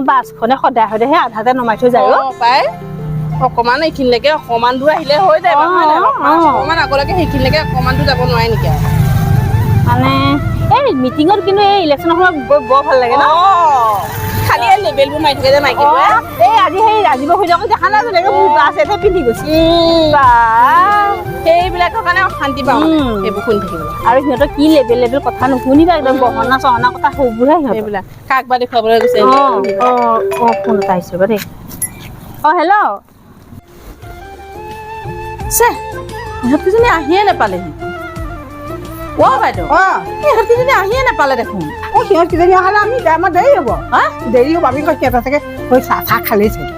বাছখনে সদায় সদায় আধাতে নমাই থৈ যায় পাই অকমান এইখিনিলৈকে অকমান দূৰ আহিলে হৈ যায় অকমান আগলৈকে সেইখিনিলৈকে অকমান দূৰ যাব নোৱাৰে নেকি মানে এই মিটিঙত কিন্তু এই ইলেকশ্যনৰ সময়ত গৈ বৰ ভাল লাগে ন খালি এই লেবেলবোৰ মাৰি থাকে যে মাইকীবোৰে এই আজি সেই ৰাজীৱ সূৰ্যক দেখা নাই যেনেকে মুগা আছে পিন্ধি গৈছে সেইবিলাকৰ কাৰণে অশান্তি পাওঁ সেইবোৰ শুনি থাকিবলৈ আৰু সিহঁতৰ কি লেবেল কথা নুশুনিবা একদম গহনা চহনা কথা সেইবোৰহে সেইবিলাক কাক বা দেখুৱাবলৈ গৈছে ফোন এটা আহিছে বাৰু দেই হেল্ল' ইহঁতকেইজনী আহিয়ে নাপালেহি বাইদেউ ইহঁতকেইজনী আহিয়ে নাপালে দেখোন সিহঁতকেইজনী অহালে আমি আমাৰ দেৰি হ'ব দেৰি হ'ব আমি সিহঁতৰ চাগে চাহ খালেই চাগে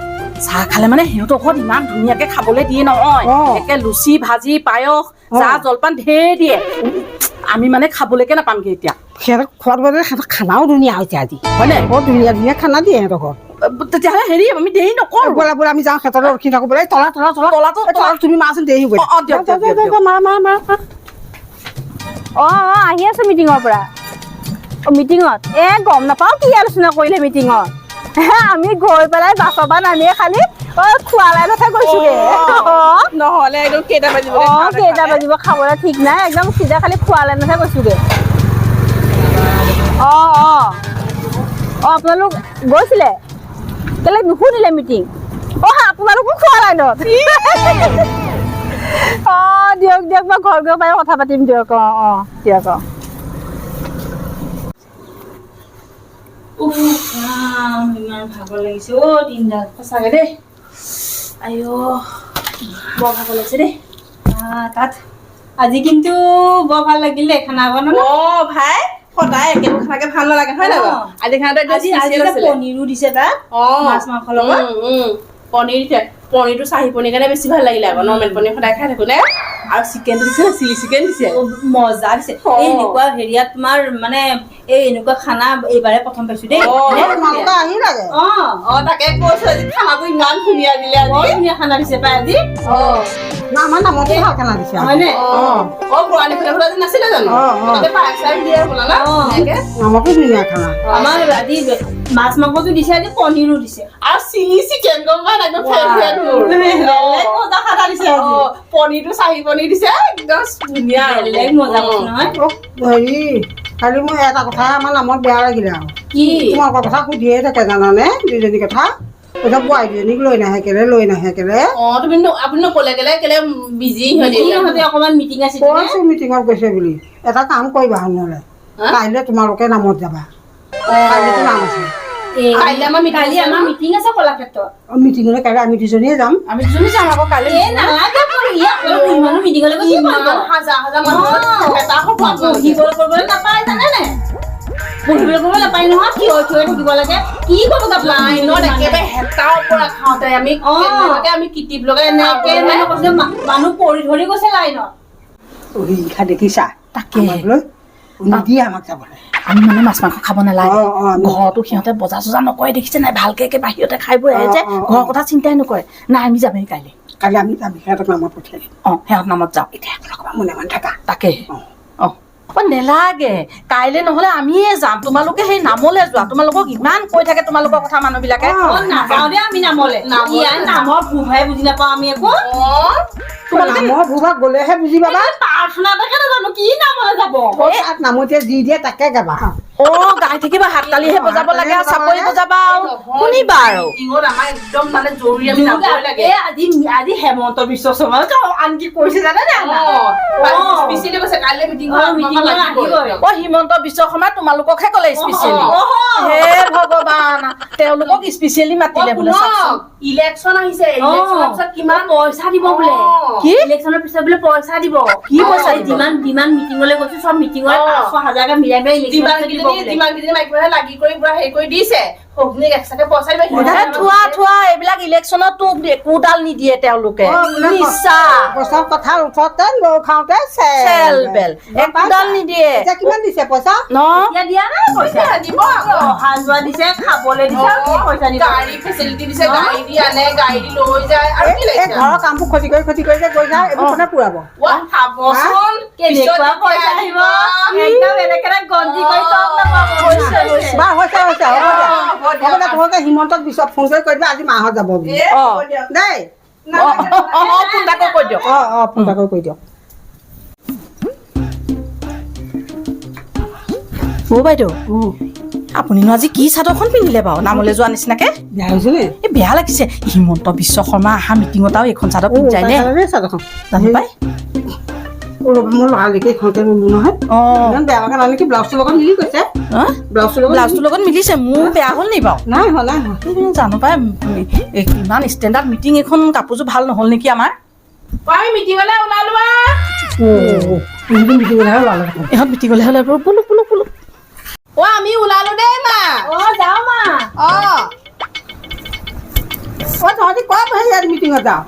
চাহ খালে মানে সিহঁতৰ ঘৰত ইমান ধুনীয়াকে খাবলৈ দিয়ে নহয় একে লুচি ভাজি পায়স চাহ জলপান ঢেৰ দিয়ে আমি মানে খাবলৈকে নাপামগে এতিয়া সিহঁতক খোৱাত বলে সিহঁতৰ খানাও ধুনীয়া হৈছে আজি হয়নে বৰ ধুনীয়া ধুনীয়া খানা দিয়ে সিহঁতৰ ঘৰত তেতিয়াহ'লে হেৰি আমি দেৰি নকৰো ব'লা ব'লা আমি যাওঁ সিহঁতৰ ৰখি থাকো বোলে তলা তুমি মাচোন দেৰি হ'ব আহি আছো মিটিঙৰ পৰা মিটিঙত গম নাপাওঁ কি আলোচনা কৰিলে মিটিঙত আমি গৈ পেলাই বাছৰ পৰা নামিয়ে খালি খোৱা লাইনতহে গৈছোগে নহ'লে একদম কেইটা বাজিব খাবলৈ ঠিক নাই একদম চিধা খালি খোৱা লাইনতহে গৈছোগে আপোনালোক গৈছিলে কেলে নুশুনিলে মিটিং আপোনালোকো খোৱা লাইনত দিয়ক দিয়ক মই ঘৰ গৈ পাই কথা পাতিম দিয়ক দিয়ক ইমান ভাগৰ লাগিছে দিনডাল সঁচাকে দেই বৰ ভাগৰ লাগিছে দেই তাত আজি কিন্তু বৰ ভাল লাগিল দেই খানা বনোৱা ভাই সদায় একেবোৰ খানাকে ভাল নালাগে হয় নহয় আজি খানাটো পনীৰো দিছে তাত মাছ মাংস লগত পনীৰ দিছে পনীৰটো চাহী পনীৰ কাৰণে বেছি ভাল লাগিলে আকৌ নৰ্মেল পনীৰ সদায় খাই থাকো নে আৰু চিকেনটো দিছে চিলি চিকেন দিছে মজা দিছে এনেকুৱা হেৰিয়াত তোমাৰ মানে এই এনেকুৱা খানা এইবাৰে প্ৰথম পাইছো দেই আহি লাগে তাকে কৈছো আজি খানাটো ইমান ধুনীয়া দিলে বৰ ধুনীয়া খানা দিছে পাই আজি আমাৰ নামতে ভাল খানা দিছে হয়নে পুৰণি ফেলে আজি নাছিলে জানো দিয়ে বোলা না নামতো ধুনীয়া খানা আমাৰ আজি মাছ মাংসটো দিছে আজি পনীৰো দিছে আৰু চিলি চিকেন গম পাই একদম ফেভৰেট মজা খানা দিছে পনীৰটো চাহী পনীৰ দিছে একদম ধুনীয়া বেলেগ মজা কৈছে নহয় হেৰি খালি মোৰ এটা কথা আমাৰ নামত বেয়া লাগিলে আৰু কি তোমালোকৰ কথা সুধিয়ে থাকে জানানে দুইজনী কথা এতিয়া বোৱাৰীজনীক লৈ নাহে কেলে তুমি আপুনি নকলে কেলে বিজি সিহঁতে অকমান মিটিং আছে কৈছো মিটিঙত গৈছে বুলি এটা কাম কৰিবা নহ'লে কাইলৈ তোমালোকে নামত যাবা কাইলৈতো নাম আছে কাইলৈ আমাৰ মিটিং আছে কলাক্ষেত্ৰত মিটিঙলৈ কাইলৈ আমি দুজনীয়ে যাম আকৌ কাইলৈ মিটিঙলৈ গৈছে হাজাৰ মানুহ নাপায় জানে নে বহিবলৈ কৰিব নাপায় নহয় থিয় থাকিব লাগে কি কৰিব লাইনত একেবাৰে হেতাৰ পৰা খাওঁতে আমি কিটিপ লগাই মানুহ পৰি ধৰি গৈছে লাইনত হিংসা দেখিছা তাকে নিদিয়ে আমাক যাবলৈ আমি মানে মাছ মাংস খাব নালাগে ঘৰতো সিহঁতে বজাৰ চজাৰ নকৰে দেখিছে নাই ভালকে বাহিৰতে খাই বৈ আহে যে ঘৰৰ কথা চিন্তাই নকৰে নাই আমি যামেই কাইলৈ আমি যাম সিহঁতক নামত পঠিয়াই দিম সিহঁত নামত যাওঁ এতিয়া মনে মনে থাকা তাকে নেলাগে কাইলৈ নহলে আমিয়ে যাম তোমালোকে সেই নামলৈ যোৱা তোমালোকক ইমান কৈ থাকে তোমালোকৰ কথা মানুহ বিলাকে নাযাওঁ দে আমি নামলে নামৰ ভূভাই বুজি নাপাওঁ আমি একো নামৰ ভূভাগ গলেহে বুজি পাবা প্ৰাৰ্থনা এটাকে নাজানো কি নামলৈ যাব নামতে যি দিয়ে তাকে গাবা গাই থাকিবা হাত তালিহে বজাব লাগে আৰু চাপৰি বজাবা শুনিবা আৰু আমাৰ একদম মানে জৰুৰী আমি যাবই লাগে আজি হেমন্ত বিশ্ব শৰ্মাই আনকি কৈছে জানে হিমন্ত বিশ্ব শৰ্মা তোমালোককহে কলে স্পেচিয়েলি হে ভগৱান তেওঁলোকক স্পেচিয়েলি মাতিলে বোলে ইলেকশ্যন আহিছে ইলেকশ্যনৰ পিছত কিমান পইচা দিব বোলে কি ইলেকশ্যনৰ পিছত বোলে পইচা দিব কি পইচা যিমান মিটিঙলৈ গৈছো চব মিটিঙত 500,000 মিলাই পেলাই লাগি কৰি পুৰা হেৰি কৰি দিছে এইবিলাক ইলেকশ্যনত একোডাল নিদিয়ে তেওঁলোকে কথা উঠতে লৈ খাওঁতে একোডাল নিদিয়ে কিমান দিছে পইচা দিয়া নাই পইচা দিব অহা যোৱা দিছে খাবলৈ দিছে পইচা দিব গাড়ী ফেচিলিটি দিছে গাড়ী দি আনে গাড়ী দি লৈ যায় আৰু ঘৰৰ কামবোৰ ক্ষতি কৰি যে গৈ যায় এইবোৰ কোনে পুৰাব খাবচোন কেনেকুৱা পইচা আহিব একদম এনেকে গন্তি কৰি চব নাপাব হৈছে তোমালোকে হিমন্তক পিছত ফোন কৰি কৈ দিবা আজি মাহঁত যাব বুলি দেই ফোন এটা কৰি কৈ দিয়ক ফোন এটা কৰি কৈ দিয়ক বাইদেউ আপুনিনো আজি কি চাদৰখন পিন্ধিলে বাৰু নামলৈ যোৱা নিচিনাকে বেয়া হৈছে নে এই বেয়া লাগিছে হিমন্ত বিশ্ব শৰ্মা অহা মিটিঙত আৰু এইখন চাদৰ পিন্ধি যায় নে চাদৰখন জানো পাই মোৰ লৰালৰিকে এইখনকে নিলো নহয় ইমান বেয়া লগা নাই নেকি ব্লাউজটোৰ লগত মিলি গৈছে ব্লাউজটোৰ লগত মিলিছে মোৰ বেয়া হ'ল নি বাৰু নাই হোৱা নাই হোৱা জানো পাই ইমান ষ্টেণ্ডাৰ্ড মিটিং এখন কাপোৰযোৰ ভাল নহ'ল নেকি আমাৰ মিটিঙলৈ ওলালো ইহঁত মিটিঙলৈ হ'লে বোলো বোলো বোলো আমি ওলালো দেই মা যাওঁ মা তহঁতি ক'ত হেৰি মিটিঙত যাওঁ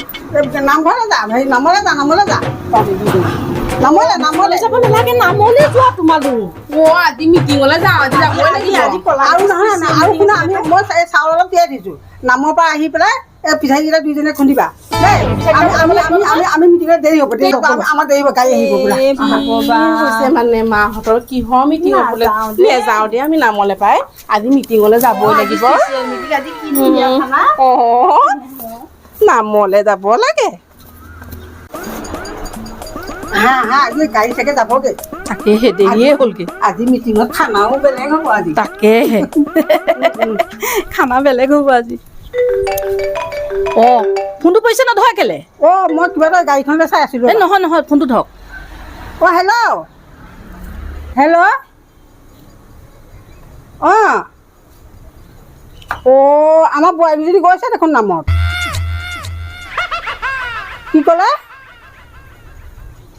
নামঘৰলৈ যা হেৰি নামলৈ যা নামলৈ যাব নালাগে নামলৈ যোৱা তোমালোক আজি মিটিঙলৈ যাওঁ আজি যাবই লাগিব আৰু নহয় আৰু শুনা আমি মই চাউল অলপ তিয়াই দিছোঁ নামৰ পৰা আহি পেলাই এই পিঠাকেইটা দুইজনে খুন্দিবা দেই আমি মিটিঙত দেৰি হ'ব আমাৰ দেৰি হ'ব গাড়ী আহিব হৈছে মানে মাহঁতৰ কিহৰ মিটিঙত বোলে নেযাওঁ দে আমি নামলৈ পাই আজি মিটিঙলৈ যাবই লাগিব নামলৈ যাব লাগে আজি গাড়ী চাগে যাবগৈ তাকেহে দেৰিয়ে হ'লগে আজি মিটিঙত খানাও বেলেগ হ'ব আজি তাকেহে খানা বেলেগ হ'ব আজি ফোনটো পৰিছে নধৰা কেলে মই কিবা এটা গাড়ীখনলৈ চাই আছিলোঁ নহয় নহয় ফোনটো ধৰক হেল্ল' আমাৰ বোৱাৰীজনী গৈছে দেখোন নামত কি ক'লে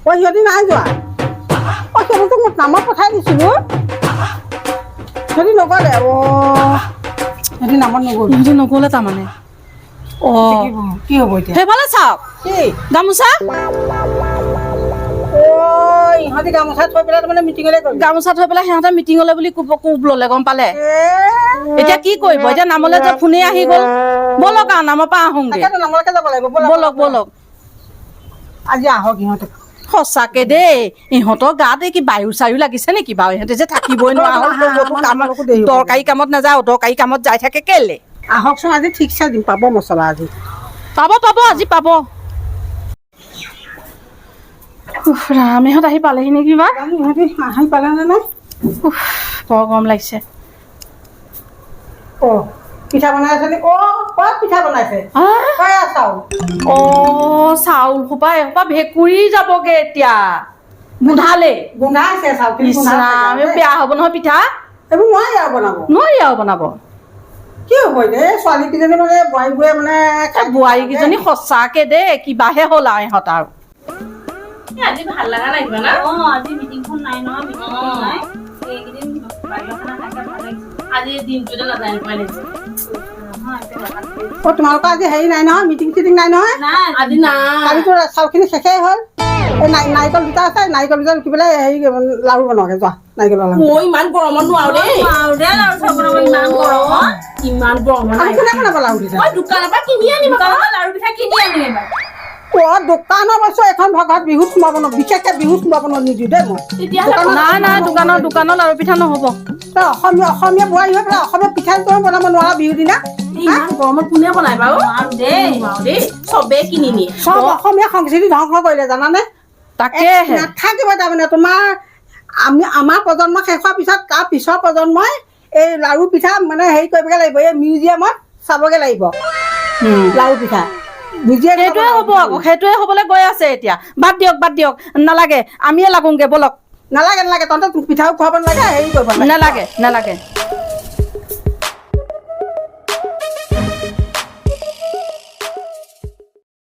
সিহঁতি নাই যোৱা সিহঁতক মোক নামত পঠাই দিছিলোঁ সিহঁতি নগ'লে সিহঁতি নামত নগ'ল সিহঁতি নগ'লে তাৰমানে কি হ'ব এতিয়া সেইফালে চাওক কি গামোচা ইহঁতি গামোচা থৈ পেলাই তাৰমানে মিটিঙলৈ গ'ল গামোচা থৈ পেলাই সিহঁতে মিটিঙলৈ বুলি কোব ল'লে গম পালে এতিয়া কি কৰিব এতিয়া নামলৈ যে ফোনেই আহি গ'ল ব'লক আৰু নামৰ পৰা আহোঁগৈ নামলৈকে যাব লাগিব ব'লক আজি আহক ইহঁতে সঁচাকে দেই ইহঁতৰ গাত কি বায়ু চায়ু লাগিছে নেকি বাৰু ইহঁতে যে থাকিবই নোৱাৰা দৰকাৰী কামত নাযায় অদৰকাৰী কামত যাই থাকে কেলে আহকচোন আজি ঠিকছে দিম পাব মছলা আজি পাব আজি পাব ৰাম ইহঁত আহি পালেহি নেকি বা ইহঁতি আহি পালে নে নাই বৰ গৰম লাগিছে পিঠা বনাই আছে নি ক'ত পিঠা বনাইছে চাউল সোপা এসোপা ভেকুৰি যাবগে এতিয়া গোন্ধালে গোন্ধাইছে চাউল বেয়া হ'ব নহয় পিঠা এইবোৰ নোৱাৰি আৰু বনাব কি হ'ব এতিয়া ছোৱালীকেইজনী মানে বোৱাৰীবোৰে মানে বোৱাৰীকেইজনী সঁচাকে দেই কিবাহে হ'ল আৰু ইহঁত আৰু আজি ভাল লগা লাগিব না আজি মিটিংখন নাই নহয় মিটিংখন নাই এইকেইদিন আজি দিনটোতে নাযায় পাই তোমালোকৰ আজি হেৰি নাই নহয় মিটিং চিটিং নাই নহয় আজি নাই কালিতো চাউলখিনি শেষেই হ'ল এই নাৰিকল দুটা আছে নাৰিকল দুটা ৰুকি পেলাই হেৰি লাড়ু বনোৱাগে যোৱা নাৰিকলৰ লাড়ু মই ইমান গৰমত নোৱাৰো দেই ইমান গৰমত কোনে বনাব লাড়ু পিঠা মই দোকানৰ পৰা কিনি আনিম লাড়ু পিঠা কিনি আনিম এবাৰ দোকানৰ বস্তু এখন ঘৰত বিহুত সোমাব ন বিশেষকে বিহুত সোমাব নিদিওঁ দেই মই নাই দোকানৰ লাড়ু পিঠা নহ'ব অসমীয়া বোৱাৰী হৈ পেলাই অসমীয়া পিঠা বনাব নোৱাৰা বিহুৰ দিনা ইমান গৰমত কোনে বনাই বাৰু দেই চবেই কিনি নিয়ে চব অসমীয়া সংস্কৃতি ধ্বংস কৰিলে জানানে তাকেহে নাথাকিব তাৰমানে তোমাৰ আমাৰ প্ৰজন্ম শেষ হোৱাৰ পিছত তাৰ পিছৰ প্ৰজন্মই এই লাড়ু পিঠা মানে হেৰি কৰিবগৈ লাগিব এই মিউজিয়ামত চাবগৈ লাগিব লাড়ু পিঠা সেইটোৱে হ'ব আকৌ সেইটোৱে হ'বলৈ গৈ আছে এতিয়া বাদ দিয়ক নালাগে আমিয়ে লাগোগে ব'লক নালাগে তহঁতে পিঠাও খুৱাব নালাগে হেৰি কৰিব নালাগে